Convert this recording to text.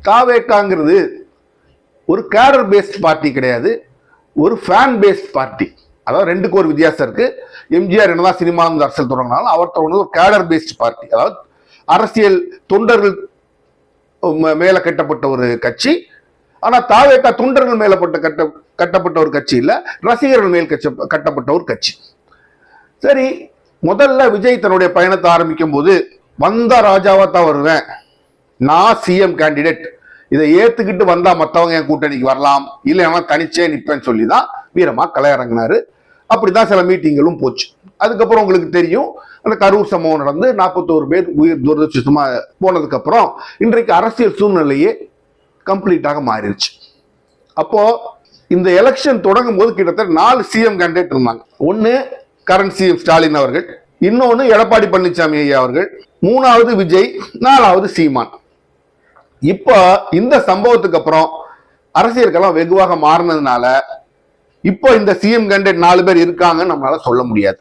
தாவேக்காங்கிறது ஒரு கேடர் paste party கிடையாது, ஒரு ஃபேன் பேஸ்ட் பார்ட்டி. அதாவது ரெண்டுக்கு ஒரு வித்தியாசம் இருக்கு. எம்ஜிஆர் என்னதான் சினிமா அரசியல் தொடங்கினாலும் அவர் தொடர்ந்து ஒரு கேடர் பேஸ்ட் பார்ட்டி, அதாவது அரசியல் தொண்டர்கள் மேல கட்டப்பட்ட ஒரு கட்சி. ஆனா தாவேக்கா தொண்டர்கள் மேல கட்டப்பட்ட ஒரு கட்சி இல்ல, ரசிகர்கள் மேல் கட்டப்பட்ட ஒரு கட்சி. சரி, முதல்ல விஜய் தன்னுடைய பயணத்தை ஆரம்பிக்கும் போது வந்த ராஜாவா தான் வருவேன், நான் சிஎம் கேண்டிடேட், இதை ஏத்துக்கிட்டு வந்தா மத்தவங்க என் கூட்டணிக்கு வரலாம், இல்லைன்னா தனிச்சே நிற்பேன்னு சொல்லிதான் வீரமா களமிறங்கினாரு. அப்படிதான் சில மீட்டிங்களும் போச்சு. அதுக்கப்புறம் உங்களுக்கு தெரியும், அந்த கரூர் சம்பவம் நடந்து 41 பேர் உயிர் துரதிருஷ்டமா போனதுக்கு அப்புறம் இன்றைக்கு அரசியல் சூழ்நிலையே கம்ப்ளீட்டாக மாறிடுச்சு. அப்போ இந்த எலெக்ஷன் தொடங்கும் போது கிட்டத்தட்ட 4 சிஎம் கேண்டிடேட் இருந்தாங்க. ஒன்னு கரண்ட் சிஎம் ஸ்டாலின் அவர்கள், இன்னொன்னு எடப்பாடி பழனிசாமி ஐயா அவர்கள், 3வது விஜய், 4வது சீமான். இப்போ இந்த சம்பவத்துக்கு அப்புறம் அரசியலுக்கெல்லாம் வெகுவாக மாறினதுனால இப்போ இந்த சிஎம் கேண்டிடேட் 4 பேர் இருக்காங்கன்னு நம்மளால சொல்ல முடியாது.